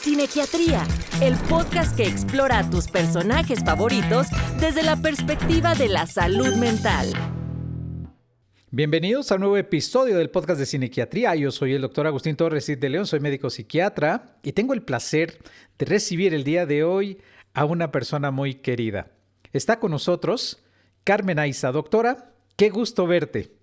Cinequiatría, el podcast que explora a tus personajes favoritos desde la perspectiva de la salud mental. Bienvenidos a un nuevo episodio del podcast de Cinequiatría. Yo soy el doctor Agustín Torres Cid de León, soy médico psiquiatra y tengo el placer de recibir el día de hoy a una persona muy querida. Está con nosotros Carmen Aiza. Doctora, qué gusto verte.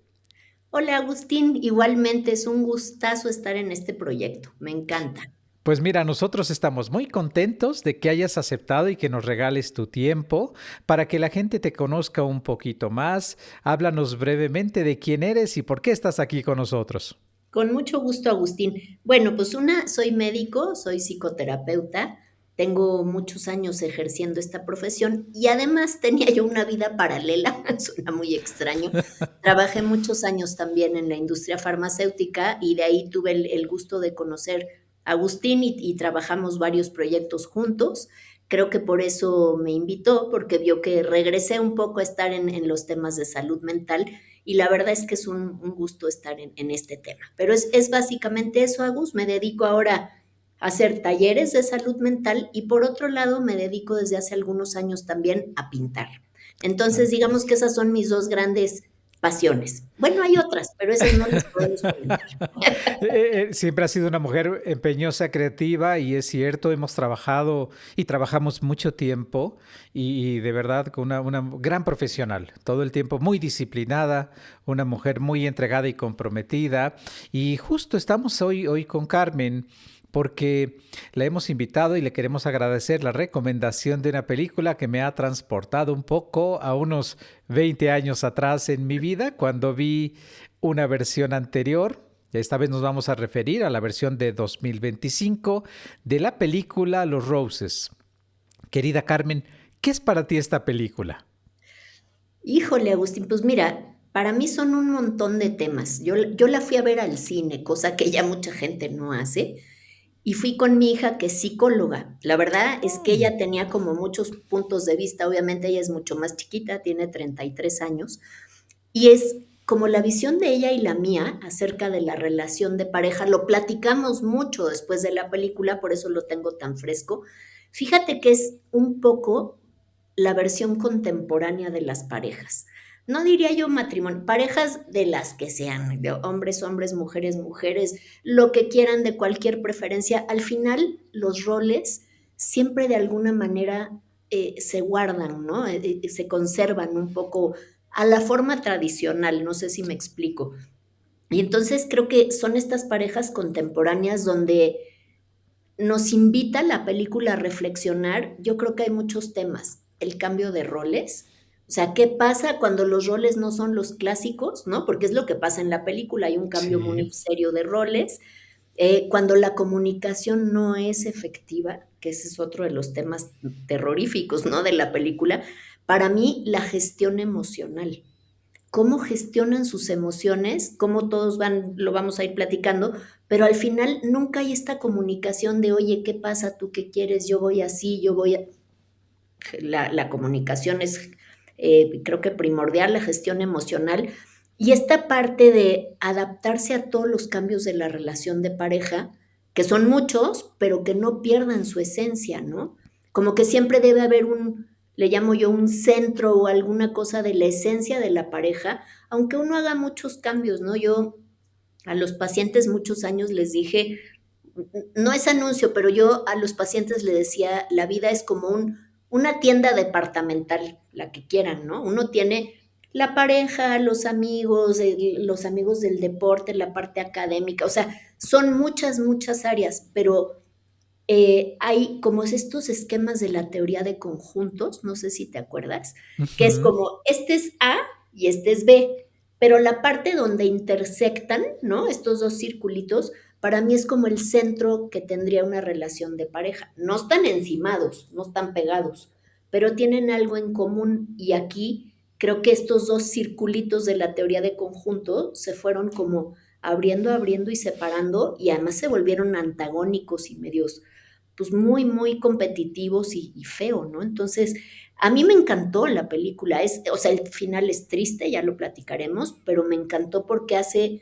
Hola Agustín, igualmente es un gustazo estar en este proyecto, me encanta. Pues mira, nosotros estamos muy contentos de que hayas aceptado y que nos regales tu tiempo para que la gente te conozca un poquito más. Háblanos brevemente de quién eres y por qué estás aquí con nosotros. Con mucho gusto, Agustín. Bueno, pues soy médico, soy psicoterapeuta, tengo muchos años ejerciendo esta profesión y además tenía yo una vida paralela, suena muy extraño. Trabajé muchos años también en la industria farmacéutica y de ahí tuve el gusto de conocer a Agustín y trabajamos varios proyectos juntos. Creo que por eso me invitó, porque vio que regresé un poco a estar en los temas de salud mental y la verdad es que es un gusto estar en este tema. Pero es básicamente eso, Agus. Me dedico ahora a hacer talleres de salud mental y por otro lado me dedico desde hace algunos años también a pintar. Entonces, digamos que esas son mis dos grandes pasiones. Bueno, hay otras, pero esas no las podemos comentar. Siempre has sido una mujer empeñosa, creativa y es cierto, hemos trabajado y trabajamos mucho tiempo y de verdad con una gran profesional, todo el tiempo muy disciplinada, una mujer muy entregada y comprometida. Y justo estamos hoy con Carmen porque la hemos invitado y le queremos agradecer la recomendación de una película que me ha transportado un poco a unos 20 años atrás en mi vida, cuando vi una versión anterior. Esta vez nos vamos a referir a la versión de 2025 de la película Los Roses. Querida Carmen, ¿qué es para ti esta película? Híjole, Agustín, pues mira, para mí son un montón de temas. Yo la fui a ver al cine, cosa que ya mucha gente no hace. Y fui con mi hija, que es psicóloga. La verdad es que ella tenía como muchos puntos de vista. Obviamente ella es mucho más chiquita, tiene 33 años. Y es como la visión de ella y la mía acerca de la relación de pareja. Lo platicamos mucho después de la película, por eso lo tengo tan fresco. Fíjate que es un poco la versión contemporánea de las parejas. No diría yo matrimonio, parejas de las que sean, de hombres, hombres, mujeres, mujeres, lo que quieran, de cualquier preferencia. Al final, los roles siempre de alguna manera se guardan, ¿no? Se conservan un poco a la forma tradicional, no sé si me explico. Y entonces creo que son estas parejas contemporáneas donde nos invita la película a reflexionar. Yo creo que hay muchos temas. El cambio de roles, o sea, ¿qué pasa cuando los roles no son los clásicos, no? Porque es lo que pasa en la película, hay un cambio muy Sí. serio de roles. Cuando la comunicación no es efectiva, que ese es otro de los temas terroríficos, ¿no? De la película. Para mí, la gestión emocional. Cómo gestionan sus emociones, cómo todos lo vamos a ir platicando, pero al final nunca hay esta comunicación de, oye, ¿qué pasa? ¿Tú qué quieres? Yo voy así, yo voy a... La comunicación es, creo que primordial, la gestión emocional, y esta parte de adaptarse a todos los cambios de la relación de pareja, que son muchos, pero que no pierdan su esencia, ¿no? Como que siempre debe haber le llamo yo un centro o alguna cosa de la esencia de la pareja, aunque uno haga muchos cambios, ¿no? Yo a los pacientes muchos años les dije, no es anuncio, pero yo a los pacientes les decía, la vida es como una tienda departamental, la que quieran, ¿no? Uno tiene la pareja, los amigos del deporte, la parte académica, o sea, son muchas, muchas áreas, pero hay como estos esquemas de la teoría de conjuntos, no sé si te acuerdas, que es Ujú. como, este es A y este es B, pero la parte donde intersectan, ¿no? Estos dos circulitos, para mí es como el centro que tendría una relación de pareja. No están encimados, no están pegados, pero tienen algo en común y aquí creo que estos dos circulitos de la teoría de conjunto se fueron como abriendo, abriendo y separando y además se volvieron antagónicos y medios pues muy, muy competitivos y feo, ¿no? Entonces, a mí me encantó la película, o sea, el final es triste, ya lo platicaremos, pero me encantó porque hace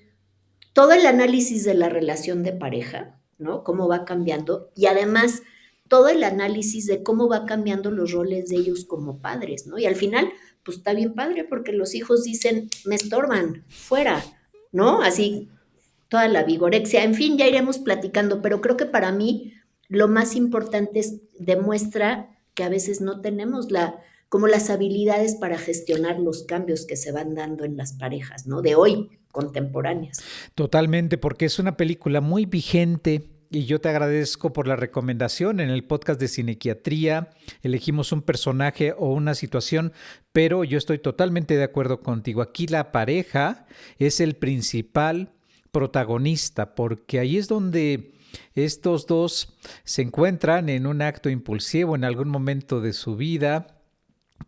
todo el análisis de la relación de pareja, ¿no? Cómo va cambiando y además todo el análisis de cómo va cambiando los roles de ellos como padres, ¿no? Y al final, pues está bien padre porque los hijos dicen, me estorban, fuera, ¿no? Así toda la vigorexia, en fin, ya iremos platicando, pero creo que para mí lo más importante es demuestra que a veces no tenemos como las habilidades para gestionar los cambios que se van dando en las parejas, ¿no? De hoy, contemporáneas. Totalmente, porque es una película muy vigente. Y yo te agradezco por la recomendación. En el podcast de Cinequiatría elegimos un personaje o una situación, pero yo estoy totalmente de acuerdo contigo. Aquí la pareja es el principal protagonista, porque ahí es donde estos dos se encuentran en un acto impulsivo en algún momento de su vida.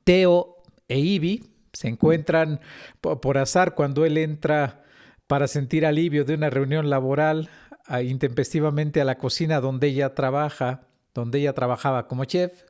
Theo e Ivy se encuentran por azar cuando él entra para sentir alivio de una reunión laboral intempestivamente a la cocina donde ella trabajaba como chef,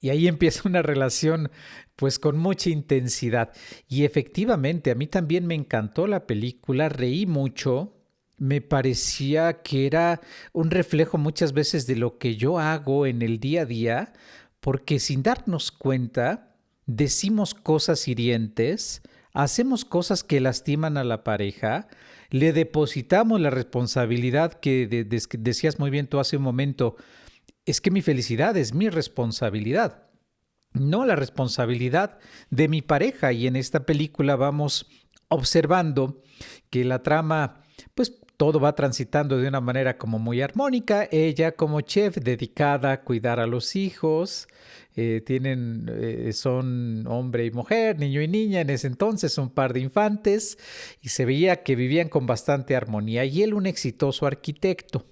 y ahí empieza una relación pues con mucha intensidad. Y efectivamente, a mí también me encantó la película, reí mucho, me parecía que era un reflejo muchas veces de lo que yo hago en el día a día, porque sin darnos cuenta decimos cosas hirientes, hacemos cosas que lastiman a la pareja, le depositamos la responsabilidad que decías muy bien tú hace un momento, es que mi felicidad es mi responsabilidad, no la responsabilidad de mi pareja. Y en esta película vamos observando que la trama, pues todo va transitando de una manera como muy armónica. Ella como chef dedicada a cuidar a los hijos, son hombre y mujer, niño y niña, en ese entonces un par de infantes, y se veía que vivían con bastante armonía. Y él un exitoso arquitecto.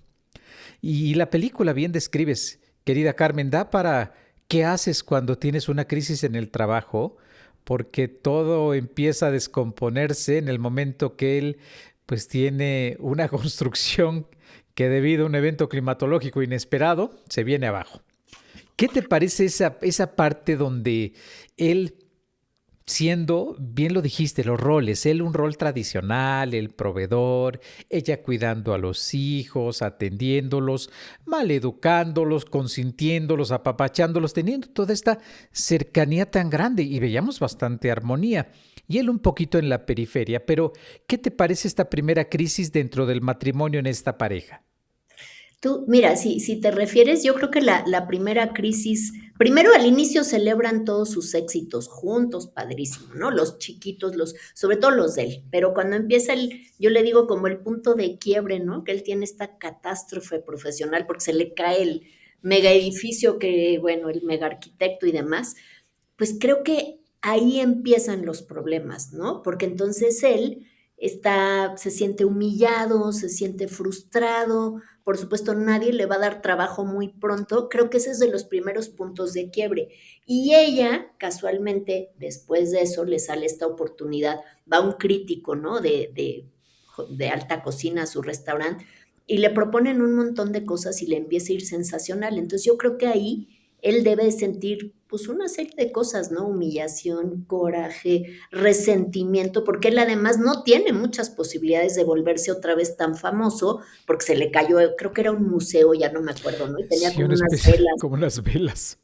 Y la película bien describes, querida Carmen, da para qué haces cuando tienes una crisis en el trabajo, porque todo empieza a descomponerse en el momento que él pues tiene una construcción que debido a un evento climatológico inesperado se viene abajo. ¿Qué te parece esa parte donde él, siendo, bien lo dijiste, los roles, él un rol tradicional, el proveedor, ella cuidando a los hijos, atendiéndolos, maleducándolos, consintiéndolos, apapachándolos, teniendo toda esta cercanía tan grande y veíamos bastante armonía? Y él un poquito en la periferia, pero ¿qué te parece esta primera crisis dentro del matrimonio en esta pareja? Tú, mira, si te refieres, yo creo que la primera crisis, primero al inicio celebran todos sus éxitos juntos, padrísimo, ¿no? Los chiquitos, sobre todo los de él, pero cuando empieza yo le digo como el punto de quiebre, ¿no? Que él tiene esta catástrofe profesional porque se le cae el mega edificio bueno, el mega arquitecto y demás, pues creo que ahí empiezan los problemas, ¿no? Porque entonces él se siente humillado, se siente frustrado, por supuesto nadie le va a dar trabajo muy pronto, creo que ese es de los primeros puntos de quiebre. Y ella, casualmente, después de eso, le sale esta oportunidad, va un crítico, ¿no? De alta cocina a su restaurante y le proponen un montón de cosas y le empieza a ir sensacional. Entonces yo creo que ahí él debe sentir pues una serie de cosas, ¿no? Humillación, coraje, resentimiento, porque él además no tiene muchas posibilidades de volverse otra vez tan famoso, porque se le cayó, creo que era un museo, ya no me acuerdo, ¿no? Y tenía Sí, como una unas especie, velas, como unas velas.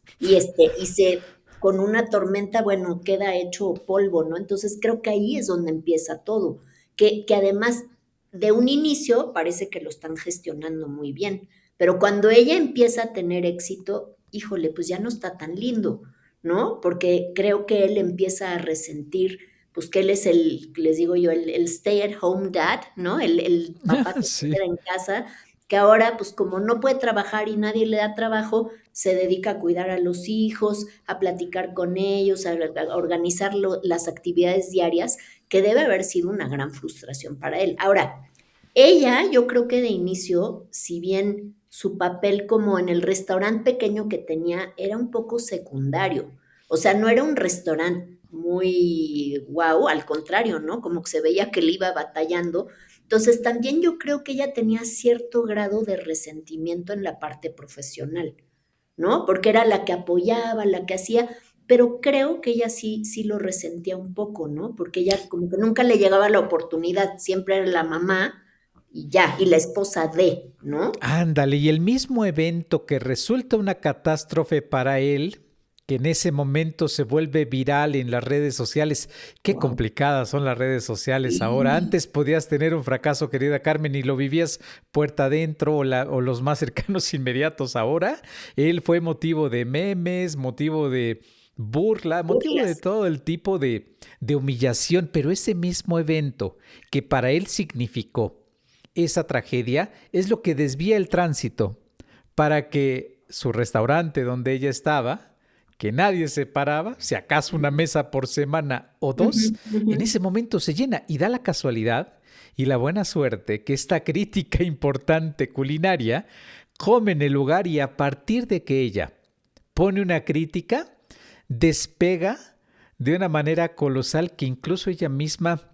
con una tormenta, bueno, queda hecho polvo, ¿no? Entonces creo que ahí es donde empieza todo, que además de un inicio parece que lo están gestionando muy bien, pero cuando ella empieza a tener éxito, híjole, pues ya no está tan lindo, ¿no? Porque creo que él empieza a resentir, pues que él es les digo yo, el stay at home dad, ¿no? El papá que se Sí. queda en casa, que ahora, pues como no puede trabajar y nadie le da trabajo, se dedica a cuidar a los hijos, a platicar con ellos, a organizar las actividades diarias, que debe haber sido una gran frustración para él. Ahora, ella, yo creo que de inicio, si bien su papel como en el restaurante pequeño que tenía era un poco secundario, o sea, no era un restaurante muy guau, al contrario, ¿no? Como que se veía que le iba batallando. Entonces, también yo creo que ella tenía cierto grado de resentimiento en la parte profesional, ¿no? Porque era la que apoyaba, la que hacía, pero creo que ella sí lo resentía un poco, ¿no? Porque ella como que nunca le llegaba la oportunidad, siempre era la mamá y ya, y la esposa de, ¿no? Ándale, y el mismo evento que resulta una catástrofe para él, que en ese momento se vuelve viral en las redes sociales. Qué Wow. complicadas son las redes sociales ahora. Sí, Antes podías tener un fracaso, querida Carmen, y lo vivías puerta adentro o los más cercanos inmediatos. Ahora, él fue motivo de memes, motivo de burla, motivo de burlas. todo el tipo de humillación, pero ese mismo evento que para él significó esa tragedia es lo que desvía el tránsito para que su restaurante donde ella estaba, que nadie se paraba, si acaso una mesa por semana o Ujú, dos, ujú. en ese momento se llena y da la casualidad y la buena suerte que esta crítica importante culinaria come en el lugar y a partir de que ella pone una crítica, despega de una manera colosal que incluso ella misma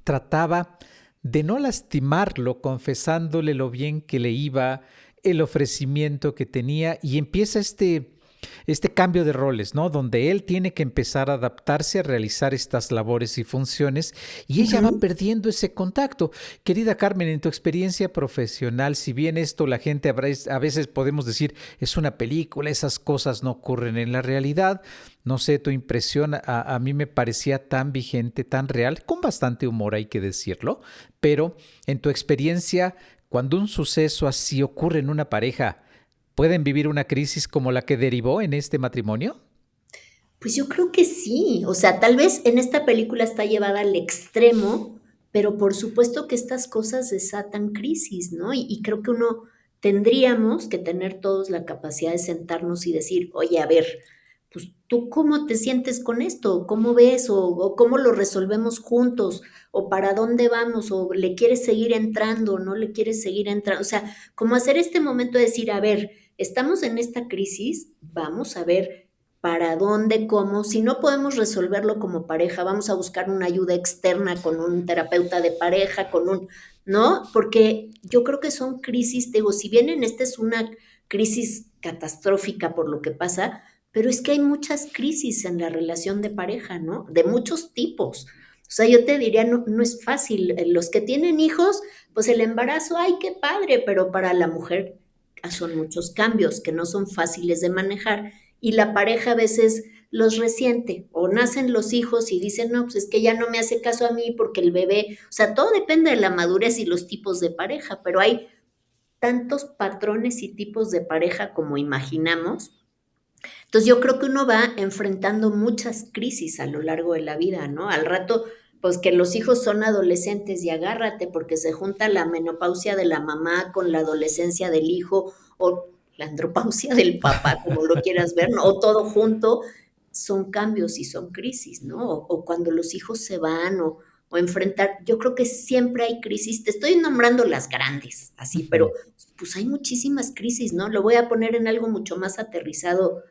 trataba de no lastimarlo, confesándole lo bien que le iba, el ofrecimiento que tenía, y empieza este cambio de roles, ¿no? Donde él tiene que empezar a adaptarse a realizar estas labores y funciones, y ella va Ujú. perdiendo ese contacto. Querida Carmen, en tu experiencia profesional, si bien esto la gente a veces podemos decir es una película, esas cosas no ocurren en la realidad, no sé, tu impresión a mí me parecía tan vigente, tan real, con bastante humor hay que decirlo, pero en tu experiencia, cuando un suceso así ocurre en una pareja, ¿pueden vivir una crisis como la que derivó en este matrimonio? Pues yo creo que sí, o sea, tal vez en esta película está llevada al extremo, pero por supuesto que estas cosas desatan crisis, ¿no? Y creo que uno tendríamos que tener todos la capacidad de sentarnos y decir: "Oye, a ver, pues, ¿tú cómo te sientes con esto? ¿Cómo ves? O ¿cómo lo resolvemos juntos? ¿O para dónde vamos? ¿O le quieres seguir entrando, no le quieres seguir entrando?". O sea, como hacer este momento de decir: "A ver, estamos en esta crisis, vamos a ver para dónde, cómo, si no podemos resolverlo como pareja, vamos a buscar una ayuda externa con un terapeuta de pareja, con un, ¿no? Porque yo creo que son crisis, te digo, si bien en esta es una crisis catastrófica por lo que pasa, pero es que hay muchas crisis en la relación de pareja, ¿no? De muchos tipos. O sea, yo te diría, no, no es fácil. Los que tienen hijos, pues el embarazo, ay, qué padre, pero para la mujer son muchos cambios que no son fáciles de manejar y la pareja a veces los resiente o nacen los hijos y dicen, no, pues es que ya no me hace caso a mí porque el bebé, o sea, todo depende de la madurez y los tipos de pareja, pero hay tantos patrones y tipos de pareja como imaginamos. Entonces yo creo que uno va enfrentando muchas crisis a lo largo de la vida, ¿no? Al rato, pues que los hijos son adolescentes y agárrate porque se junta la menopausia de la mamá con la adolescencia del hijo o la andropausia del papá, como lo quieras ver, ¿no? O todo junto, son cambios y son crisis, ¿no? O cuando los hijos se van o enfrentar, yo creo que siempre hay crisis, te estoy nombrando las grandes, así, pero Ujú. pues hay muchísimas crisis, ¿no? Lo voy a poner en algo mucho más aterrizado.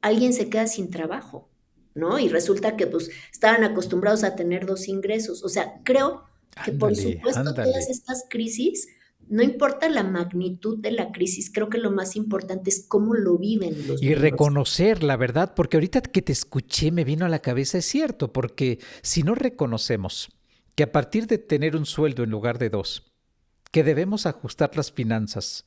Alguien se queda sin trabajo, ¿no? Y resulta que, pues, estaban acostumbrados a tener 2 ingresos. O sea, creo que, por Ándale, supuesto, todas ándale. estas crisis, no importa la magnitud de la crisis, creo que lo más importante es cómo lo viven los Y miembros. reconocer la verdad, porque ahorita que te escuché me vino a la cabeza, es cierto, porque si no reconocemos que a partir de tener un sueldo en lugar de dos, que debemos ajustar las finanzas,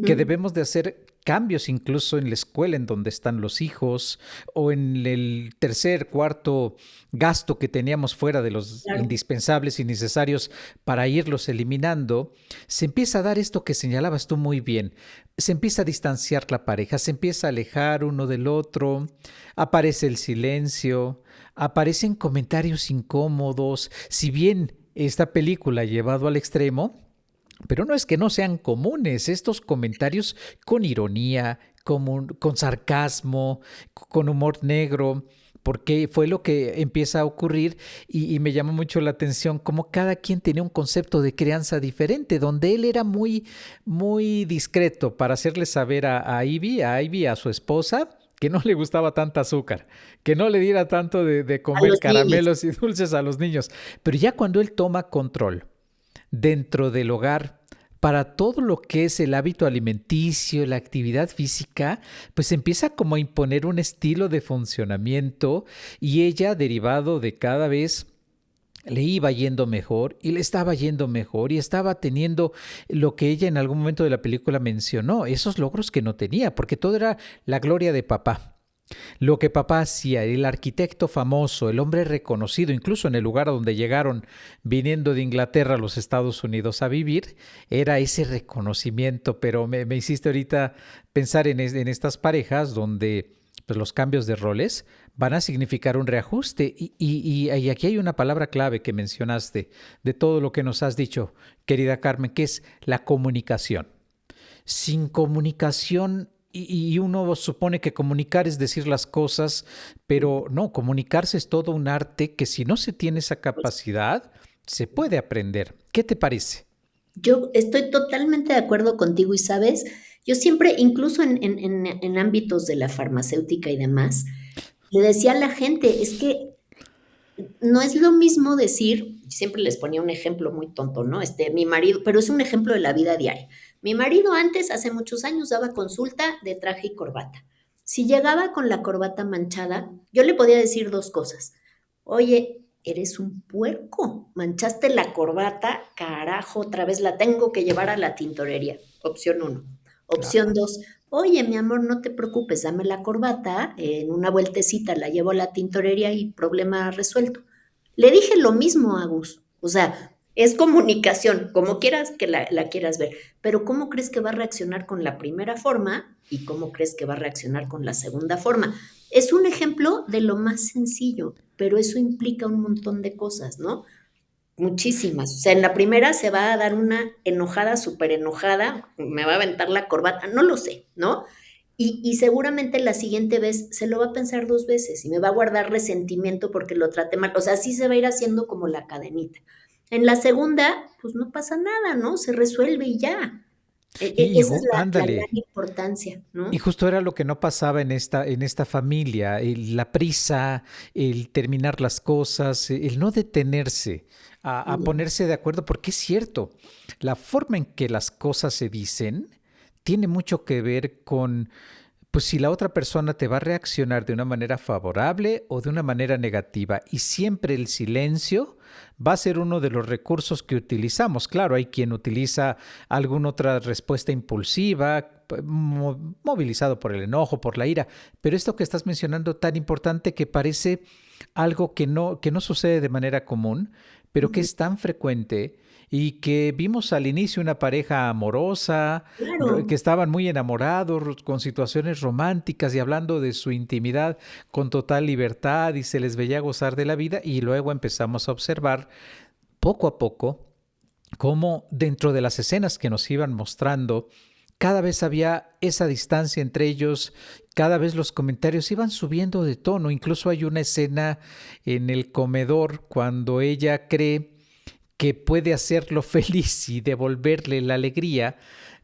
que Ujú, debemos de hacer cambios incluso en la escuela en donde están los hijos o en el tercer, cuarto gasto que teníamos fuera de los claro. indispensables y necesarios para irlos eliminando, se empieza a dar esto que señalabas tú muy bien. Se empieza a distanciar la pareja, se empieza a alejar uno del otro, aparece el silencio, aparecen comentarios incómodos. Si bien esta película ha llevado al extremo, pero no es que no sean comunes estos comentarios con ironía, con sarcasmo, con humor negro, porque fue lo que empieza a ocurrir y me llamó mucho la atención cómo cada quien tenía un concepto de crianza diferente, donde él era muy discreto para hacerle saber a Ivy, a su esposa, que no le gustaba tanta azúcar, que no le diera tanto de A comer los niños. caramelos y dulces a los niños. Pero ya cuando él toma control dentro del hogar para todo lo que es el hábito alimenticio, la actividad física, pues empieza como a imponer un estilo de funcionamiento y ella, derivado de cada vez le iba yendo mejor y le estaba yendo mejor y estaba teniendo lo que ella en algún momento de la película mencionó, esos logros que no tenía, porque todo era la gloria de papá. Lo que papá hacía, el arquitecto famoso, el hombre reconocido, incluso en el lugar a donde llegaron viniendo de Inglaterra a los Estados Unidos a vivir, era ese reconocimiento. Pero me hiciste ahorita pensar en estas parejas donde pues, los cambios de roles van a significar un reajuste. Y aquí hay una palabra clave que mencionaste de todo lo que nos has dicho, querida Carmen, que es la comunicación. Sin comunicación, y uno supone que comunicar es decir las cosas, pero no, comunicarse es todo un arte que si no se tiene esa capacidad, se puede aprender. ¿Qué te parece? Yo estoy totalmente de acuerdo contigo y sabes, yo siempre, incluso en ámbitos de la farmacéutica y demás, le decía a la gente, es que no es lo mismo decir, siempre les ponía un ejemplo muy tonto, ¿no? Mi marido, pero es un ejemplo de la vida diaria. Mi marido antes, hace muchos años, daba consulta de traje y corbata. Si llegaba con la corbata manchada, yo le podía decir dos cosas. Oye, eres un puerco, manchaste la corbata, carajo, otra vez la tengo que llevar a la tintorería. Opción uno. Opción Claro. dos, oye, mi amor, no te preocupes, dame la corbata, en una vueltecita la llevo a la tintorería y problema resuelto. Le dije lo mismo a Gus, o sea, es comunicación, como quieras que la quieras ver, pero ¿cómo crees que va a reaccionar con la primera forma y cómo crees que va a reaccionar con la segunda forma? Es un ejemplo de lo más sencillo, pero eso implica un montón de cosas, ¿no? Muchísimas. O sea, en la primera se va a dar una enojada, súper enojada, me va a aventar la corbata, no lo sé, ¿no? Y seguramente la siguiente vez se lo va a pensar dos veces y me va a guardar resentimiento porque lo traté mal. O sea, así se va a ir haciendo como la cadenita. En la segunda, pues no pasa nada, ¿no? Se resuelve y ya. Esa es la gran Ándale. importancia, Y ¿no? justo era lo que no pasaba en esta familia, la prisa, el terminar las cosas, el no detenerse a Mm, ponerse de acuerdo, porque es cierto, la forma en que las cosas se dicen tiene mucho que ver con, pues si la otra persona te va a reaccionar de una manera favorable o de una manera negativa. Y siempre el silencio va a ser uno de los recursos que utilizamos. Claro, hay quien utiliza alguna otra respuesta impulsiva, movilizado por el enojo, por la ira, pero esto que estás mencionando tan importante que parece algo que no sucede de manera común, pero que ujú, es tan frecuente y que vimos al inicio una pareja amorosa, que claro. estaban muy enamorados, con situaciones románticas y hablando de su intimidad con total libertad y se les veía gozar de la vida y luego empezamos a observar poco a poco cómo dentro de las escenas que nos iban mostrando, cada vez había esa distancia entre ellos, cada vez los comentarios iban subiendo de tono. Incluso hay una escena en el comedor cuando ella cree que puede hacerlo feliz y devolverle la alegría,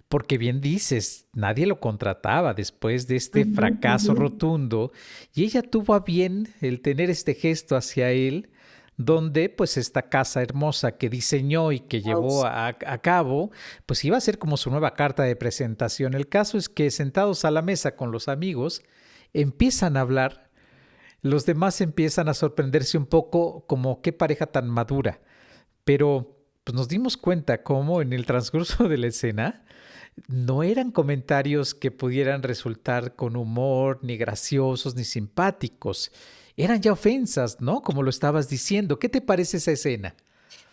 porque bien dices, nadie lo contrataba después de este Ujú, fracaso ujú. rotundo, y ella tuvo a bien el tener este gesto hacia él, donde pues esta casa hermosa que diseñó y que llevó Pausa. a cabo, pues iba a ser como su nueva carta de presentación. El caso es que sentados a la mesa con los amigos, empiezan a hablar, los demás empiezan a sorprenderse un poco como qué pareja tan madura, pero pues nos dimos cuenta cómo en el transcurso de la escena no eran comentarios que pudieran resultar con humor, ni graciosos, ni simpáticos. Eran ya ofensas, ¿no? Como lo estabas diciendo. ¿Qué te parece esa escena?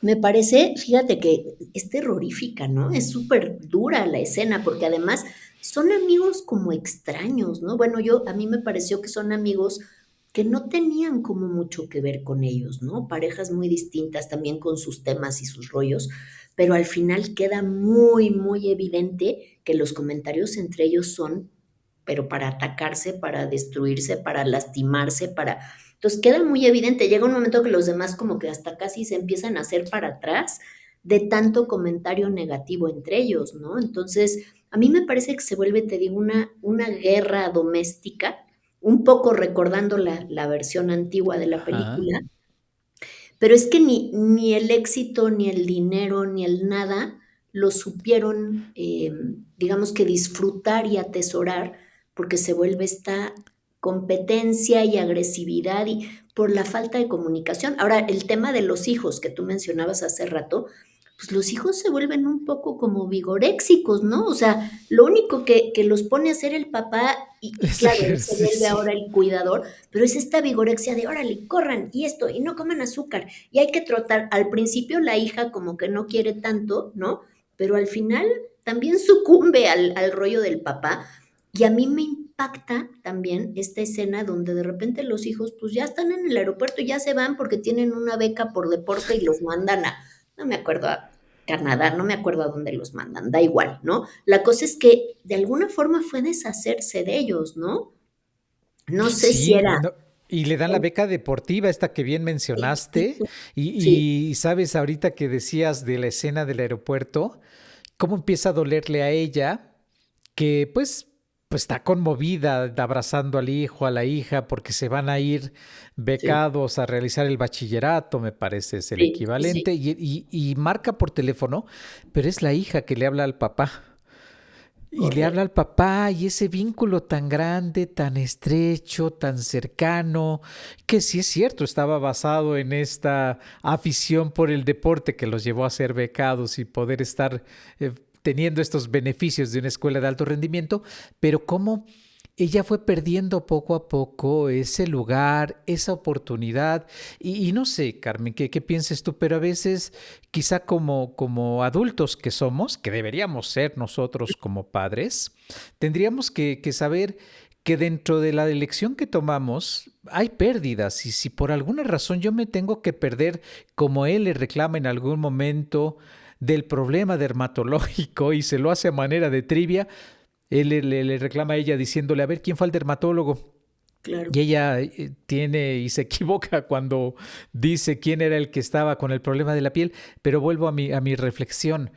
Me parece, fíjate que es terrorífica, ¿no? Es súper dura la escena, porque además son amigos como extraños, ¿no? Bueno, a mí me pareció que son amigos que no tenían como mucho que ver con ellos, ¿no? Parejas muy distintas también con sus temas y sus rollos, pero al final queda muy, muy evidente que los comentarios entre ellos son, pero para atacarse, para destruirse, para lastimarse, para... Entonces queda muy evidente, llega un momento que los demás como que hasta casi se empiezan a hacer para atrás de tanto comentario negativo entre ellos, ¿no? Entonces, a mí me parece que se vuelve, te digo, una guerra doméstica, un poco recordando la versión antigua de la Ajá. película, pero es que ni el éxito, ni el dinero, ni el nada lo supieron, digamos que disfrutar y atesorar, porque se vuelve esta competencia y agresividad y por la falta de comunicación. Ahora, el tema de los hijos que tú mencionabas hace rato, pues los hijos se vuelven un poco como vigoréxicos, ¿no? O sea, lo único que los pone a hacer el papá, y Es claro, él se vuelve ejercicio. ahora el cuidador, pero es esta vigorexia de órale, corran, y esto, y no coman azúcar, y hay que trotar. Al principio la hija como que no quiere tanto, ¿no? Pero al final también sucumbe al rollo del papá. Y a mí me impacta también esta escena donde de repente los hijos pues ya están en el aeropuerto y ya se van porque tienen una beca por deporte y los mandan a, no me acuerdo, a Canadá, no me acuerdo a dónde los mandan, da igual, ¿no? La cosa es que de alguna forma fue deshacerse de ellos, ¿no? No sé si Sí, era... no, y le dan la beca deportiva, esta que bien mencionaste, Exacto. Sí, y sabes ahorita que decías de la escena del aeropuerto, cómo empieza a dolerle a ella, que pues está conmovida abrazando al hijo, a la hija, porque se van a ir sí, becados a realizar el bachillerato, me parece es el sí, sí, equivalente, sí, y marca por teléfono, pero es la hija que le habla al papá. Y le habla correcto. al papá y ese vínculo tan grande, tan estrecho, tan cercano, que sí es cierto, estaba basado en esta afición por el deporte que los llevó a ser becados y poder estar teniendo estos beneficios de una escuela de alto rendimiento, pero cómo ella fue perdiendo poco a poco ese lugar, esa oportunidad. Y no sé, Carmen, ¿qué pienses tú? Pero a veces, quizá como adultos que somos, que deberíamos ser nosotros como padres, tendríamos que saber que dentro de la elección que tomamos hay pérdidas. Y si por alguna razón yo me tengo que perder, como él le reclama en algún momento, del problema dermatológico y se lo hace a manera de trivia, él le reclama a ella diciéndole, a ver, ¿quién fue al dermatólogo? Claro. Y ella tiene y se equivoca cuando dice quién era el que estaba con el problema de la piel, pero vuelvo a mi reflexión.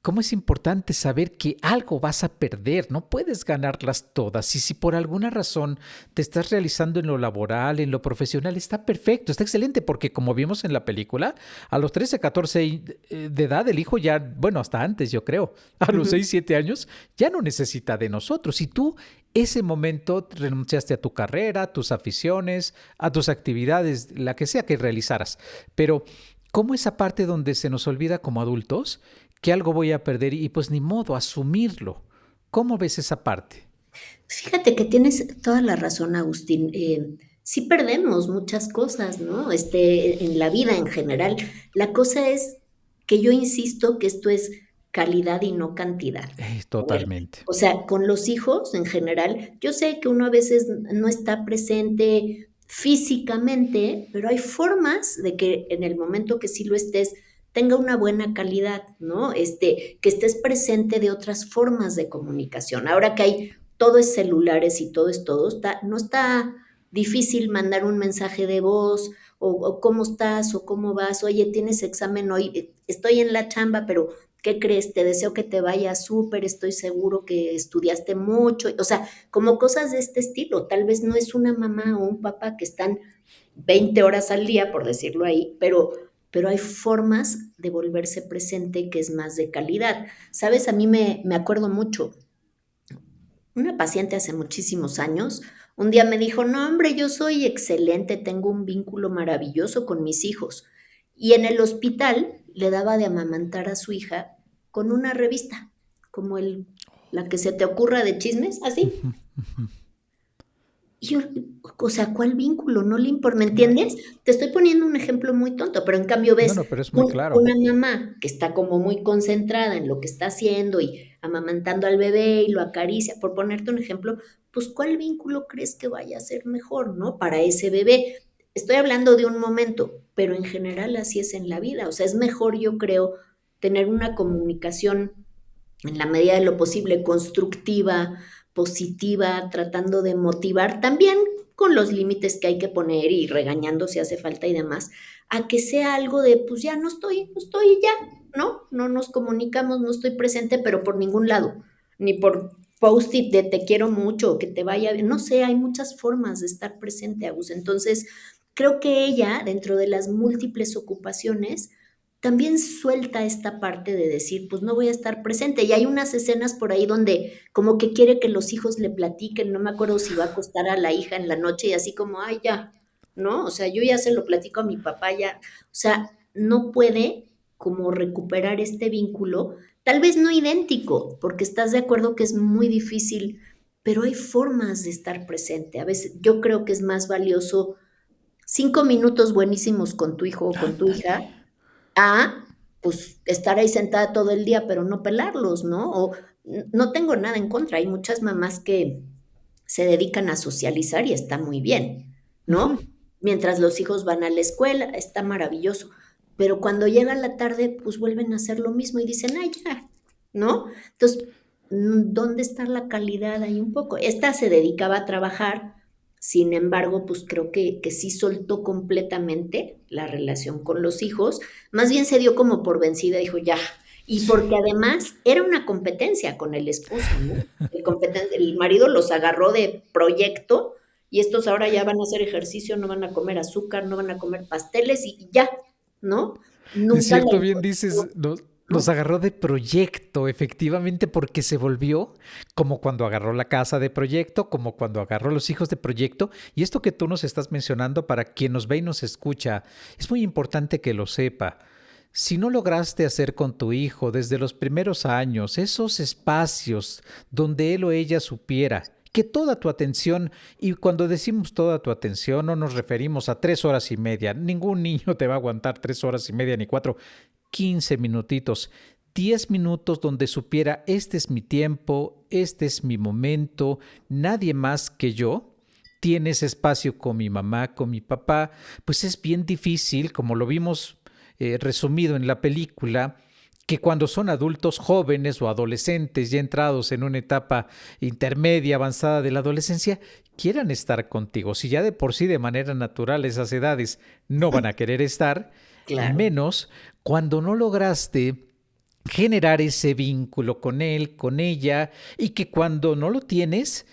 ¿Cómo es importante saber que algo vas a perder? No puedes ganarlas todas. Y si por alguna razón te estás realizando en lo laboral, en lo profesional, está perfecto, está excelente, porque como vimos en la película, a los 13, 14 de edad, el hijo ya, bueno, hasta antes yo creo, a los Ujú. 6, 7 años, ya no necesita de nosotros. Y tú ese momento renunciaste a tu carrera, a tus aficiones, a tus actividades, la que sea que realizaras. Pero, ¿cómo esa parte donde se nos olvida como adultos que algo voy a perder y pues ni modo, asumirlo? ¿Cómo ves esa parte? Fíjate que tienes toda la razón, Agustín. Sí perdemos muchas cosas, ¿no? En la vida en general. La cosa es que yo insisto que esto es calidad y no cantidad. A ver, Totalmente. o sea, con los hijos en general, yo sé que uno a veces no está presente físicamente, pero hay formas de que en el momento que sí lo estés, tenga una buena calidad, ¿no? Que estés presente de otras formas de comunicación. Ahora que hay todo es celulares y todo es todo, no está difícil mandar un mensaje de voz o cómo estás o cómo vas, oye, tienes examen hoy, estoy en la chamba, pero ¿qué crees? Te deseo que te vaya súper, estoy seguro que estudiaste mucho, o sea, como cosas de este estilo, tal vez no es una mamá o un papá que están 20 horas al día, por decirlo ahí, pero hay formas de volverse presente que es más de calidad. Sabes, a mí me acuerdo mucho, una paciente hace muchísimos años, un día me dijo, no, hombre, yo soy excelente, tengo un vínculo maravilloso con mis hijos. Y en el hospital le daba de amamantar a su hija con una revista, como la que se te ocurra de chismes, así. Ujú, ujú. Y yo, o sea, ¿cuál vínculo? No le importa, ¿me Claro. entiendes? Te estoy poniendo un ejemplo muy tonto, pero en cambio No, ves no, pero es muy claro. una mamá que está como muy concentrada en lo que está haciendo y amamantando al bebé y lo acaricia, por ponerte un ejemplo, pues ¿cuál vínculo crees que vaya a ser mejor, no? Para ese bebé. Estoy hablando de un momento, pero en general así es en la vida. O sea, es mejor, yo creo, tener una comunicación en la medida de lo posible constructiva, positiva, tratando de motivar también con los límites que hay que poner y regañando si hace falta y demás, a que sea algo de, pues ya no estoy y ya, ¿no? No nos comunicamos, no estoy presente, pero por ningún lado, ni por post-it de te quiero mucho, que te vaya bien, no sé, hay muchas formas de estar presente, Agus. Entonces, creo que ella, dentro de las múltiples ocupaciones, también suelta esta parte de decir, pues no voy a estar presente. Y hay unas escenas por ahí donde como que quiere que los hijos le platiquen, no me acuerdo si va a acostar a la hija en la noche y así como, ay, ya, ¿no? O sea, yo ya se lo platico a mi papá ya. O sea, no puede como recuperar este vínculo, tal vez no idéntico, porque estás de acuerdo que es muy difícil, pero hay formas de estar presente. A veces yo creo que es más valioso 5 minutos buenísimos con tu hijo o con tu hija Ándale. a, pues, estar ahí sentada todo el día, pero no pelarlos, ¿no? O no tengo nada en contra, hay muchas mamás que se dedican a socializar y está muy bien, Ujú. ¿no? Mientras los hijos van a la escuela, está maravilloso. Pero cuando llega la tarde, pues vuelven a hacer lo mismo y dicen, ay, ya, ¿no? Entonces, ¿dónde está la calidad ahí un poco? Esta se dedicaba a trabajar, sin embargo, pues creo que sí soltó completamente la relación con los hijos, más bien se dio como por vencida, dijo ya, y porque Sí. además era una competencia con el esposo, ¿no? El marido los agarró de proyecto y estos ahora ya van a hacer ejercicio, no van a comer azúcar, no van a comer pasteles y ya, ¿no? Es Nunca la cierto, bien encontró, dices, nos ¿no? agarró de proyecto, efectivamente, porque se volvió como cuando agarró la casa de proyecto, como cuando agarró los hijos de proyecto. Y esto que tú nos estás mencionando, para quien nos ve y nos escucha, es muy importante que lo sepa. Si no lograste hacer con tu hijo desde los primeros años esos espacios donde él o ella supiera que toda tu atención, y cuando decimos toda tu atención no nos referimos a 3 horas y media, ningún niño te va a aguantar 3 horas y media ni cuatro, 15 minutitos, 10 minutos donde supiera, este es mi tiempo, este es mi momento, nadie más que yo tiene ese espacio con mi mamá, con mi papá, pues es bien difícil, como lo vimos resumido en la película, que cuando son adultos jóvenes o adolescentes ya entrados en una etapa intermedia, avanzada de la adolescencia, quieran estar contigo. Si ya de por sí de manera natural esas edades no van a querer estar, Claro. menos cuando no lograste generar ese vínculo con él, con ella, y que cuando no lo tienes,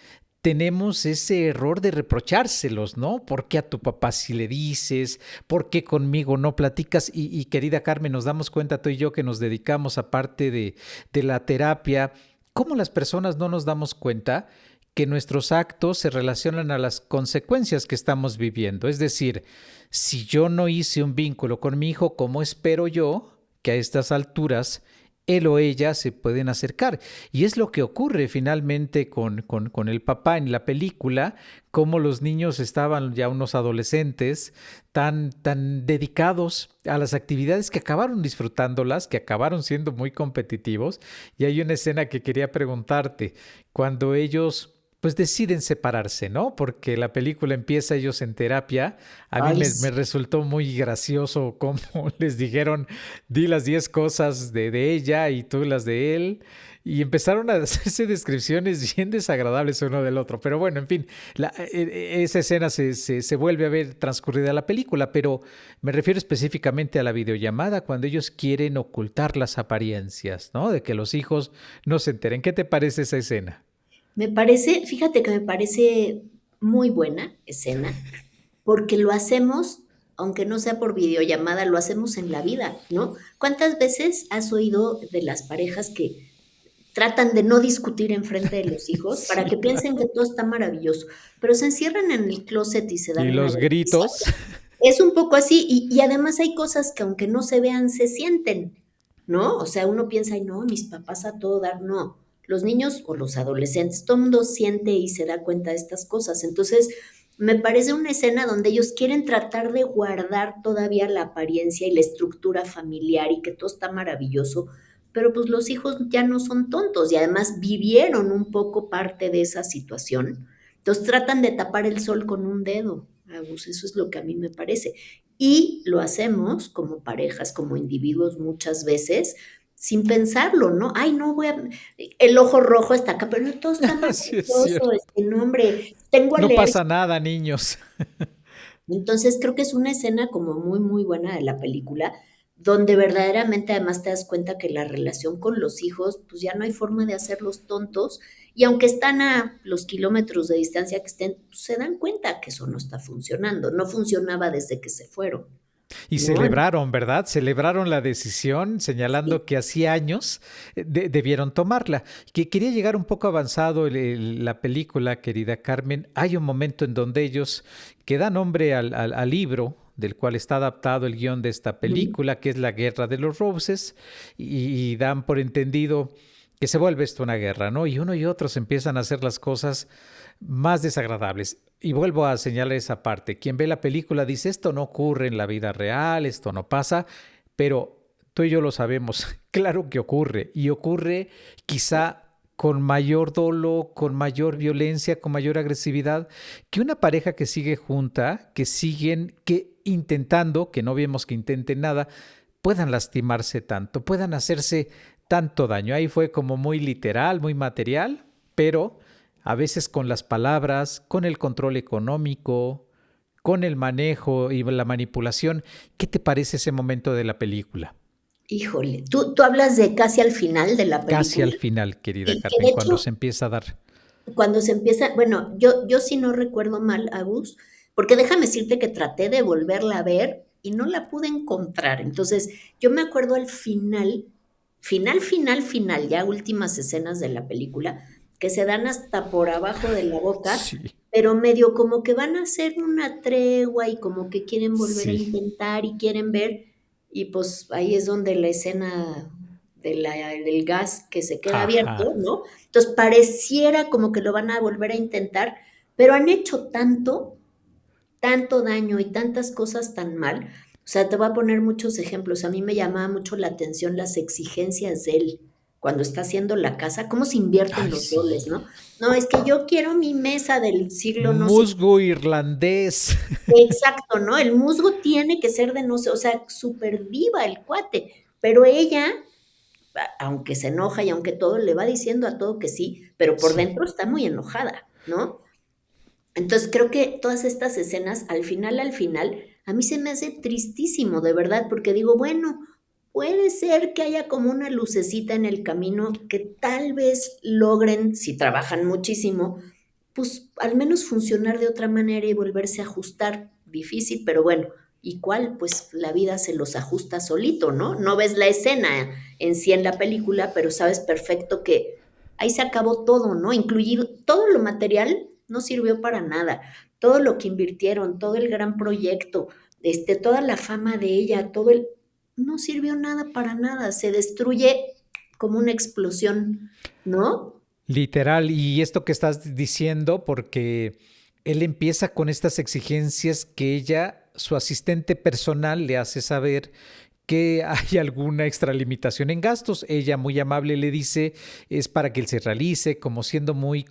tenemos ese error de reprochárselos, ¿no? ¿Por qué a tu papá si le dices? ¿Por qué conmigo no platicas? Y querida Carmen, nos damos cuenta tú y yo que nos dedicamos aparte de la terapia, cómo las personas no nos damos cuenta que nuestros actos se relacionan a las consecuencias que estamos viviendo. Es decir, si yo no hice un vínculo con mi hijo, ¿cómo espero yo que a estas alturas él o ella se pueden acercar? Y es lo que ocurre finalmente con el papá en la película, como los niños estaban ya unos adolescentes tan dedicados a las actividades que acabaron disfrutándolas, que acabaron siendo muy competitivos. Y hay una escena que quería preguntarte, cuando ellos pues deciden separarse, ¿no? Porque la película empieza ellos en terapia. A mí Ay, me sí. resultó muy gracioso cómo les dijeron, di las 10 cosas de ella y tú las de él. Y empezaron a hacerse descripciones bien desagradables uno del otro. Pero bueno, en fin, esa escena se vuelve a ver transcurrida la película, pero me refiero específicamente a la videollamada, cuando ellos quieren ocultar las apariencias, ¿no? De que los hijos no se enteren. ¿Qué te parece esa escena? Me parece, fíjate que me parece muy buena escena, porque lo hacemos, aunque no sea por videollamada, lo hacemos en la vida, ¿no? ¿Cuántas veces has oído de las parejas que tratan de no discutir en frente de los hijos para Sí, que piensen que claro. todo está maravilloso, pero se encierran en el closet y se Y dan una los golpiza? gritos. Es un poco así, y además hay cosas que aunque no se vean, se sienten, ¿no? O sea, uno piensa: "Ay, no, mis papás a todo dar", no. Los niños o los adolescentes, todo el mundo siente y se da cuenta de estas cosas. Entonces, me parece una escena donde ellos quieren tratar de guardar todavía la apariencia y la estructura familiar y que todo está maravilloso, pero, pues, los hijos ya no son tontos y además vivieron un poco parte de esa situación. Entonces, tratan de tapar el sol con un dedo. Agus, eso es lo que a mí me parece. Y lo hacemos como parejas, como individuos muchas veces, sin pensarlo, ¿no? Ay, no voy a el ojo rojo está acá, pero todo está Sí, es maravilloso, cierto. no, hombre, tengo No alergia. pasa nada, niños. Entonces, creo que es una escena como muy, muy buena de la película, donde verdaderamente además te das cuenta que la relación con los hijos, pues ya no hay forma de hacerlos tontos, y aunque están a los kilómetros de distancia que estén, pues se dan cuenta que eso no está funcionando, no funcionaba desde que se fueron. Y ¿no? celebraron, ¿verdad? Celebraron la decisión, señalando que hacía años debieron tomarla. Que quería llegar un poco avanzado la película, querida Carmen. Hay un momento en donde ellos que dan nombre al libro del cual está adaptado el guión de esta Ujú. película, que es La Guerra de los Roses, y dan por entendido que se vuelve esto una guerra, ¿no? Y uno y otro se empiezan a hacer las cosas más desagradables. Y vuelvo a señalar esa parte. Quien ve la película dice, esto no ocurre en la vida real, esto no pasa, pero tú y yo lo sabemos, claro que ocurre, y ocurre quizá con mayor dolo, con mayor violencia, con mayor agresividad, que una pareja que sigue junta, que siguen, que intentando, que no vemos que intenten nada, puedan lastimarse tanto, puedan hacerse tanto daño. Ahí fue como muy literal, muy material, pero a veces con las palabras, con el control económico, con el manejo y la manipulación. ¿Qué te parece ese momento de la película? Híjole, tú hablas de casi al final de la Casi película al final, querida y que Carmen, de cuando hecho se empieza a dar. cuando se empieza, bueno, yo sí no recuerdo mal, Agus, porque déjame decirte que traté de volverla a ver y no la pude encontrar. Entonces, yo me acuerdo al final, final, ya últimas escenas de la película, que se dan hasta por abajo de la boca, Sí, pero medio como que van a hacer una tregua y como que quieren volver a sí, intentar y quieren ver, y pues ahí es donde la escena del gas que se queda ajá. abierto, ¿no? Entonces pareciera como que lo van a volver a intentar, pero han hecho tanto daño y tantas cosas tan mal. O sea, te voy a poner muchos ejemplos. A mí me llamaba mucho la atención las exigencias de él cuando está haciendo la casa, cómo se invierten Ay, los sí. roles, ¿no? No, es que yo quiero mi mesa del siglo no sé. Musgo irlandés. Exacto, ¿no? El musgo tiene que ser de no sé, o sea, súper viva el cuate, pero ella aunque se enoja y aunque todo le va diciendo a todo que sí, pero por Sí. dentro está muy enojada, ¿no? Entonces creo que todas estas escenas, al final, a mí se me hace tristísimo, de verdad, porque digo, bueno, puede ser que haya como una lucecita en el camino que tal vez logren, si trabajan muchísimo, pues al menos funcionar de otra manera y volverse a ajustar. Difícil, pero bueno, ¿y cuál? Pues la vida se los ajusta solito, ¿no? No ves la escena en sí en la película, pero sabes perfecto que ahí se acabó todo, ¿no? Incluido todo lo material no sirvió para nada. Todo lo que invirtieron, todo el gran proyecto, toda la fama de ella, no sirvió nada para nada, se destruye como una explosión, ¿no? Literal, y esto que estás diciendo, porque él empieza con estas exigencias que ella, su asistente personal, le hace saber que hay alguna extralimitación en gastos. Ella, muy amable, le dice, es para que él se realice, como siendo muy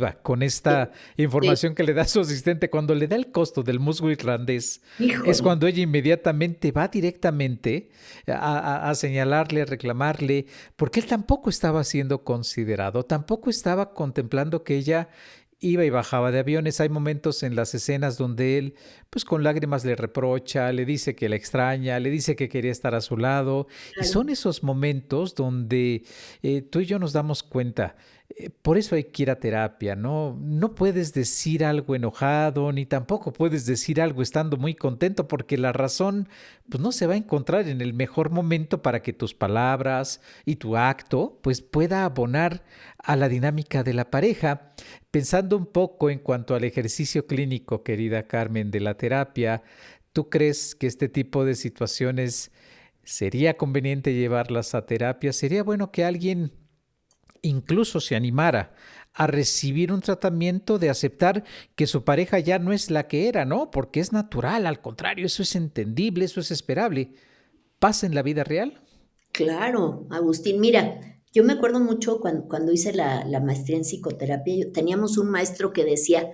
Sí, comprensiva con esta sí, sí. información que le da su asistente. Cuando le da el costo del musgo irlandés, es Híjole, cuando ella inmediatamente va directamente a señalarle, a reclamarle, porque él tampoco estaba siendo considerado, tampoco estaba contemplando que ella iba y bajaba de aviones. Hay momentos en las escenas donde él, pues con lágrimas le reprocha, le dice que la extraña, le dice que quería estar a su lado. Y claro, son esos momentos donde tú y yo nos damos cuenta. Por eso hay que ir a terapia, ¿no? No puedes decir algo enojado, ni tampoco puedes decir algo estando muy contento, porque la razón, pues no se va a encontrar en el mejor momento para que tus palabras y tu acto, pues pueda abonar a la dinámica de la pareja. Pensando un poco en cuanto al ejercicio clínico, querida Carmen, de la terapia, ¿tú crees que este tipo de situaciones sería conveniente llevarlas a terapia? ¿Sería bueno que alguien incluso se animara a recibir un tratamiento, de aceptar que su pareja ya no es la que era, ¿no? Porque es natural, al contrario, eso es entendible, eso es esperable. ¿Pasa en la vida real? claro, Agustín. Mira, yo me acuerdo mucho cuando hice la maestría en psicoterapia, teníamos un maestro que decía,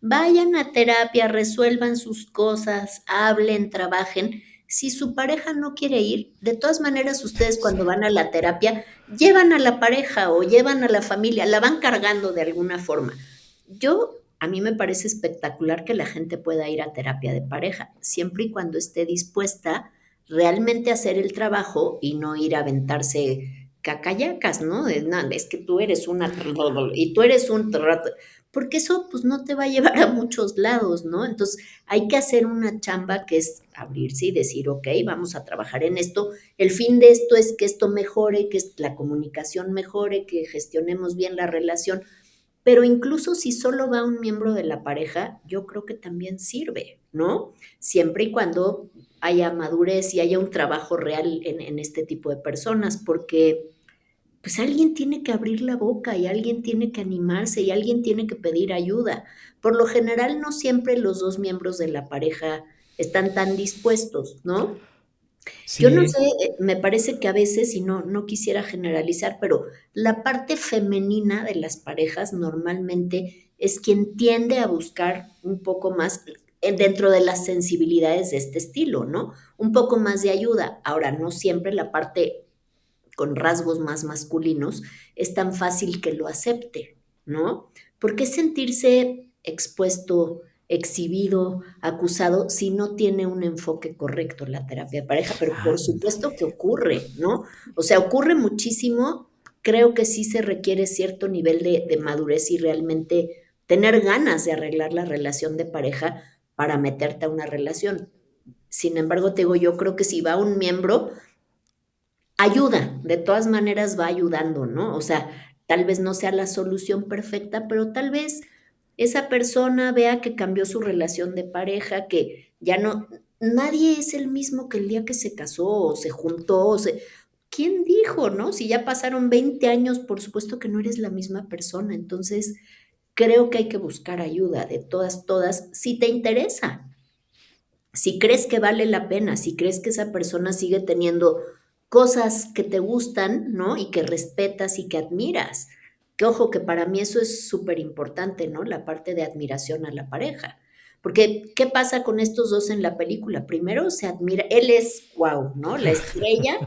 vayan a terapia, resuelvan sus cosas, hablen, trabajen. Si su pareja no quiere ir, de todas maneras ustedes Sí. cuando van a la terapia, llevan a la pareja o llevan a la familia, la van cargando de alguna forma. A mí me parece espectacular que la gente pueda ir a terapia de pareja, siempre y cuando esté dispuesta realmente a hacer el trabajo y no ir a aventarse cacayacas, ¿no? No, es que tú eres una y tú eres un porque eso pues no te va a llevar a muchos lados, ¿no? Entonces hay que hacer una chamba que es abrirse y decir, ok, vamos a trabajar en esto. El fin de esto es que esto mejore, que la comunicación mejore, que gestionemos bien la relación. Pero incluso si solo va un miembro de la pareja, yo creo que también sirve, ¿no? Siempre y cuando haya madurez y haya un trabajo real en este tipo de personas, porque pues alguien tiene que abrir la boca y alguien tiene que animarse y alguien tiene que pedir ayuda. Por lo general, no siempre los dos miembros de la pareja están tan dispuestos, ¿no? Yo no Sí, sé, me parece que a veces, y no quisiera generalizar, pero la parte femenina de las parejas normalmente es quien tiende a buscar un poco más dentro de las sensibilidades de este estilo, ¿no? Un poco más de ayuda. Ahora, no siempre la parte con rasgos más masculinos es tan fácil que lo acepte, ¿no? ¿Por qué sentirse expuesto, exhibido, acusado, si no tiene un enfoque correcto la terapia de pareja? Pero por anda. supuesto que ocurre, ¿no? O sea, ocurre muchísimo. Creo que sí se requiere cierto nivel de madurez y realmente tener ganas de arreglar la relación de pareja para meterte a una relación. Sin embargo, te digo, yo creo que si va un miembro, ayuda, de todas maneras va ayudando, ¿no? O sea, tal vez no sea la solución perfecta, pero tal vez esa persona vea que cambió su relación de pareja, que ya no, nadie es el mismo que el día que se casó o se juntó, ¿quién dijo, no? Si ya pasaron 20 años, por supuesto que no eres la misma persona. Entonces, creo que hay que buscar ayuda de todas, todas, si te interesa. Si crees que vale la pena, si crees que esa persona sigue teniendo cosas que te gustan, ¿no? Y que respetas y que admiras. Que ojo, que para mí eso es súper importante, ¿no? La parte de admiración a la pareja. Porque, ¿qué pasa con estos dos en la película? Primero se admira, él es wow, ¿no? La estrella,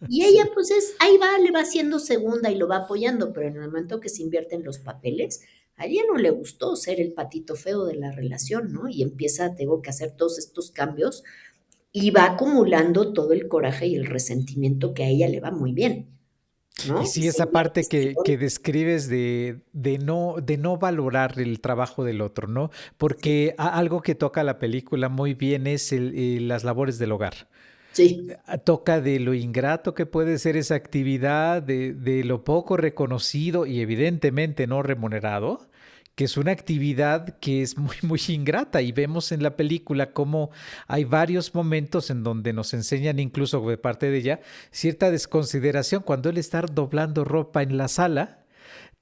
y ella Sí. pues es, ahí va, le va haciendo segunda y lo va apoyando, pero en el momento que se invierten los papeles, a ella no le gustó ser el patito feo de la relación, ¿no? Y empieza, tengo que hacer todos estos cambios y va acumulando todo el coraje y el resentimiento que a ella le va muy bien, Y ¿no? Y sí, se esa invierte parte este que rol. describes de no valorar el trabajo del otro, ¿no? Sí, Porque algo que toca la película muy bien es las labores del hogar. sí, Toca de lo ingrato que puede ser esa actividad, de lo poco reconocido y evidentemente no remunerado, que es una actividad que es muy, muy ingrata. Y vemos en la película cómo hay varios momentos en donde nos enseñan, incluso de parte de ella, cierta desconsideración cuando él está doblando ropa en la sala.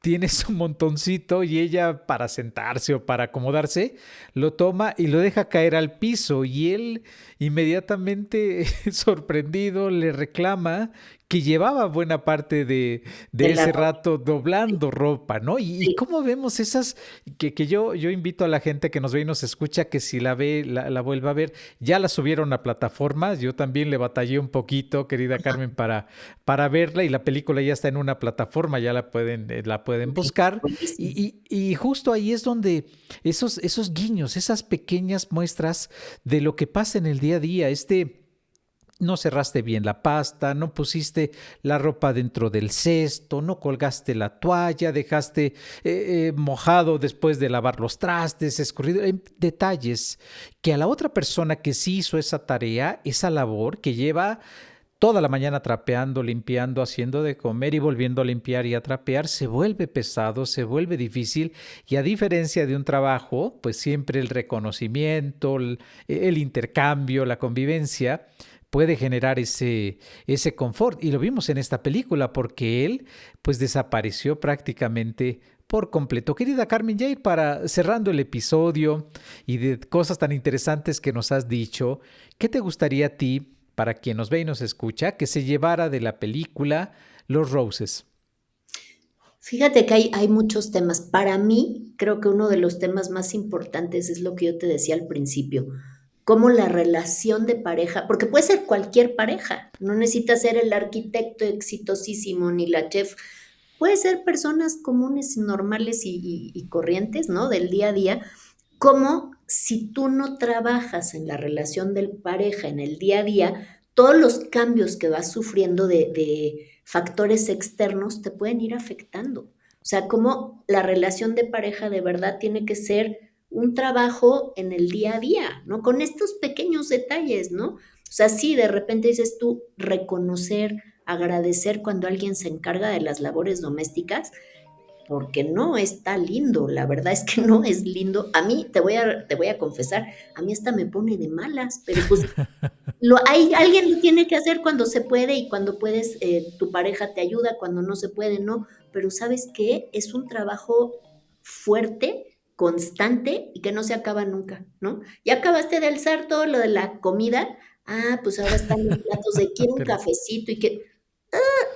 Tiene su montoncito y ella para sentarse o para acomodarse lo toma y lo deja caer al piso y él inmediatamente sorprendido le reclama que llevaba buena parte de de la ese ropa. rato doblando ropa, ¿no? Y Sí, cómo vemos esas, que yo invito a la gente que nos ve y nos escucha que si la ve, la vuelva a ver, ya la subieron a plataformas, yo también le batallé un poquito, querida Carmen, para verla y la película ya está en una plataforma, ya la pueden ok, buscar. buenísimo. Y justo ahí es donde esos guiños, esas pequeñas muestras de lo que pasa en el día a día, no cerraste bien la pasta, no pusiste la ropa dentro del cesto, no colgaste la toalla, dejaste mojado después de lavar los trastes, escurrido, detalles que a la otra persona que sí hizo esa tarea, esa labor que lleva toda la mañana trapeando, limpiando, haciendo de comer y volviendo a limpiar y a trapear, se vuelve pesado, se vuelve difícil y a diferencia de un trabajo, pues siempre el reconocimiento, el intercambio, la convivencia puede generar ese confort. Y lo vimos en esta película porque él pues desapareció prácticamente por completo. Querida Carmen, ya ir para cerrando el episodio y de cosas tan interesantes que nos has dicho, ¿qué te gustaría a ti, para quien nos ve y nos escucha, que se llevara de la película Los Roses? Fíjate que hay muchos temas. Para mí, creo que uno de los temas más importantes es lo que yo te decía al principio, cómo la relación de pareja, porque puede ser cualquier pareja, no necesita ser el arquitecto exitosísimo ni la chef, puede ser personas comunes, normales y corrientes, ¿no? Del día a día, como si tú no trabajas en la relación de pareja en el día a día, todos los cambios que vas sufriendo factores externos te pueden ir afectando. O sea, como la relación de pareja de verdad tiene que ser un trabajo en el día a día, ¿no? Con estos pequeños detalles, ¿no? O sea, sí, de repente dices tú, reconocer, agradecer cuando alguien se encarga de las labores domésticas, porque no está lindo, la verdad es que no es lindo. A mí, te voy a confesar, a mí hasta me pone de malas, pero pues alguien lo tiene que hacer cuando se puede y cuando puedes, tu pareja te ayuda, cuando no se puede, no. Pero ¿sabes qué? Es un trabajo fuerte, constante y que no se acaba nunca, ¿no? Ya acabaste de alzar todo lo de la comida, pues ahora están los platos de quiero un Pero cafecito y que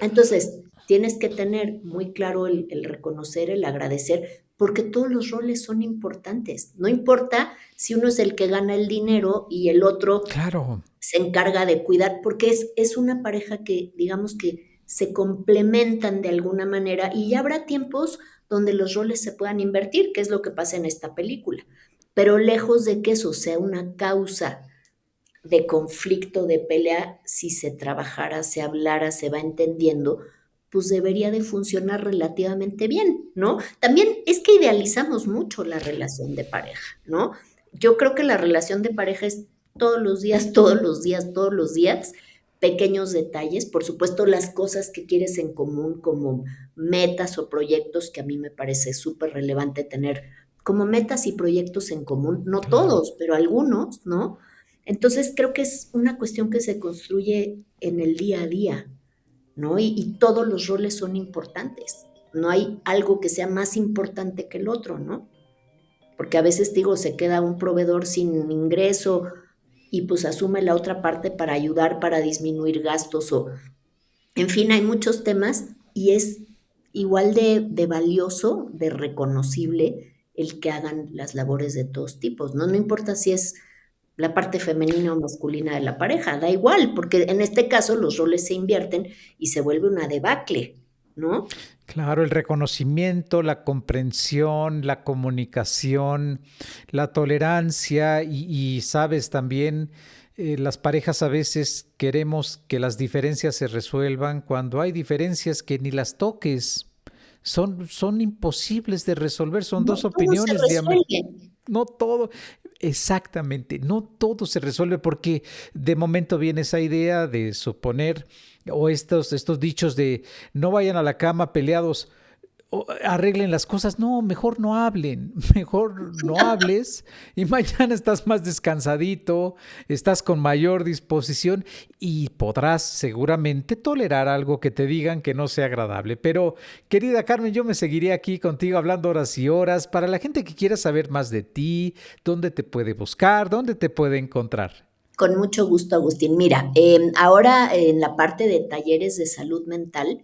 entonces, tienes que tener muy claro el reconocer, el agradecer, porque todos los roles son importantes. No importa si uno es el que gana el dinero y el otro claro, se encarga de cuidar, porque es una pareja que, digamos que se complementan de alguna manera y ya habrá tiempos donde los roles se puedan invertir, que es lo que pasa en esta película. Pero lejos de que eso sea una causa de conflicto, de pelea, si se trabajara, se hablara, se va entendiendo, pues debería de funcionar relativamente bien, ¿no? También es que idealizamos mucho la relación de pareja, ¿no? Yo creo que la relación de pareja es todos los días, todos los días, todos los días, pequeños detalles, por supuesto las cosas que quieres en común como metas o proyectos que a mí me parece súper relevante tener como metas y proyectos en común, no claro. todos, pero algunos, ¿no? Entonces creo que es una cuestión que se construye en el día a día, ¿no? Y todos los roles son importantes. No hay algo que sea más importante que el otro, ¿no? Porque a veces digo, se queda un proveedor sin ingreso y pues asume la otra parte para ayudar, para disminuir gastos o, en fin, hay muchos temas y es igual de valioso, de reconocible el que hagan las labores de todos tipos, ¿no? No importa si es la parte femenina o masculina de la pareja, da igual, porque en este caso los roles se invierten y se vuelve una debacle, ¿no? Claro, el reconocimiento, la comprensión, la comunicación, la tolerancia y sabes también, las parejas a veces queremos que las diferencias se resuelvan cuando hay diferencias que ni las toques. Son imposibles de resolver, son No dos todo se opiniones resuelve. no todo, exactamente, no todo se resuelve porque de momento viene esa idea de suponer o estos dichos de no vayan a la cama peleados, o arreglen las cosas. No, mejor no hablen, mejor no hables y mañana estás más descansadito, estás con mayor disposición y podrás seguramente tolerar algo que te digan que no sea agradable. Pero, querida Carmen, yo me seguiré aquí contigo hablando horas y horas. Para la gente que quiera saber más de ti, ¿dónde te puede buscar? ¿Dónde te puede encontrar? Con mucho gusto, Agustín. Mira, ahora en la parte de talleres de salud mental,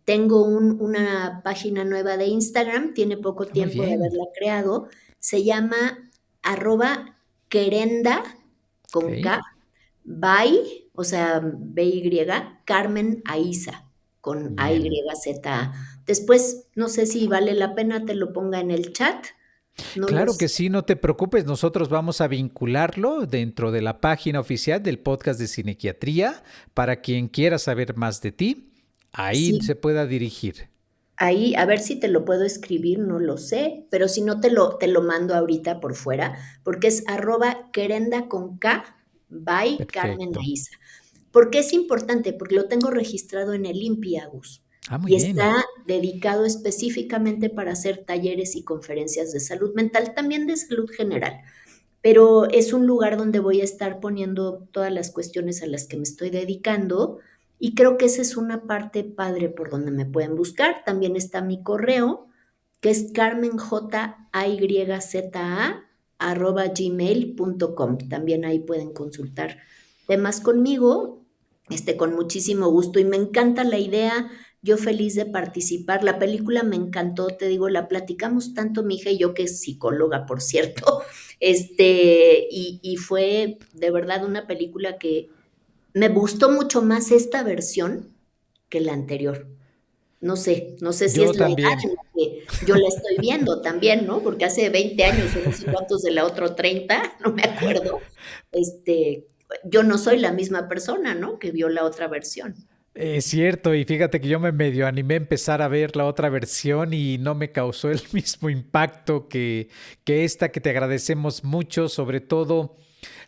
tengo una página nueva de Instagram, tiene poco Muy tiempo de bien, haberla creado, se llama arroba querenda con ok. K, by, o sea, BY, Carmen Aiza, con Bien. AYZ. Después, no sé si vale la pena te lo ponga en el chat, no lo Claro que sé. sí, no te preocupes, nosotros vamos a vincularlo dentro de la página oficial del podcast de Cinequiatría para quien quiera saber más de ti, ahí Sí, se pueda dirigir. ahí, a ver si te lo puedo escribir, no lo sé, pero si no te lo mando ahorita por fuera, porque es arroba querenda con K, by Carmen Perfecto. Aiza. ¿Por qué es importante? Porque lo tengo registrado en el INPI, Agus, Ah, muy y bien. está dedicado específicamente para hacer talleres y conferencias de salud mental, también de salud general. Pero es un lugar donde voy a estar poniendo todas las cuestiones a las que me estoy dedicando y creo que esa es una parte padre por donde me pueden buscar. También está mi correo, que es carmenjayza@gmail.com. También ahí pueden consultar temas conmigo, con muchísimo gusto y me encanta la idea. Yo feliz de participar. La película me encantó, te digo, la platicamos tanto mi hija y yo, que es psicóloga, por cierto, y fue de verdad una película que me gustó mucho más esta versión que la anterior. No sé si Yo es la edad también. en la que yo la estoy viendo también, ¿no? Porque hace 20 años o no sé cuántos de la otra 30, no me acuerdo. Este, yo no soy la misma persona, ¿no? Que vio la otra versión. Es cierto, y fíjate que yo me medio animé a empezar a ver la otra versión y no me causó el mismo impacto que esta, que te agradecemos mucho, sobre todo,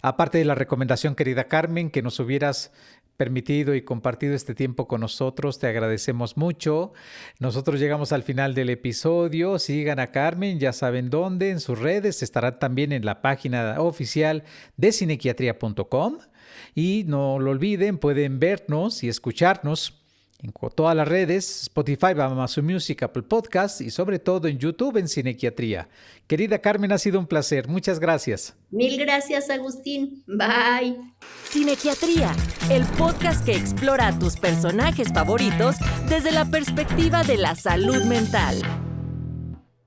aparte de la recomendación, querida Carmen, que nos hubieras permitido y compartido este tiempo con nosotros, te agradecemos mucho. Nosotros llegamos al final del episodio. Sigan a Carmen, ya saben dónde, en sus redes, estará también en la página oficial de cinequiatría.com. Y no lo olviden, pueden vernos y escucharnos en todas las redes, Spotify, Amazon Music, Apple Podcasts y sobre todo en YouTube en Cinequiatría. Querida Carmen, ha sido un placer. Muchas gracias. Mil gracias, Agustín. Bye. Cinequiatría, el podcast que explora a tus personajes favoritos desde la perspectiva de la salud mental.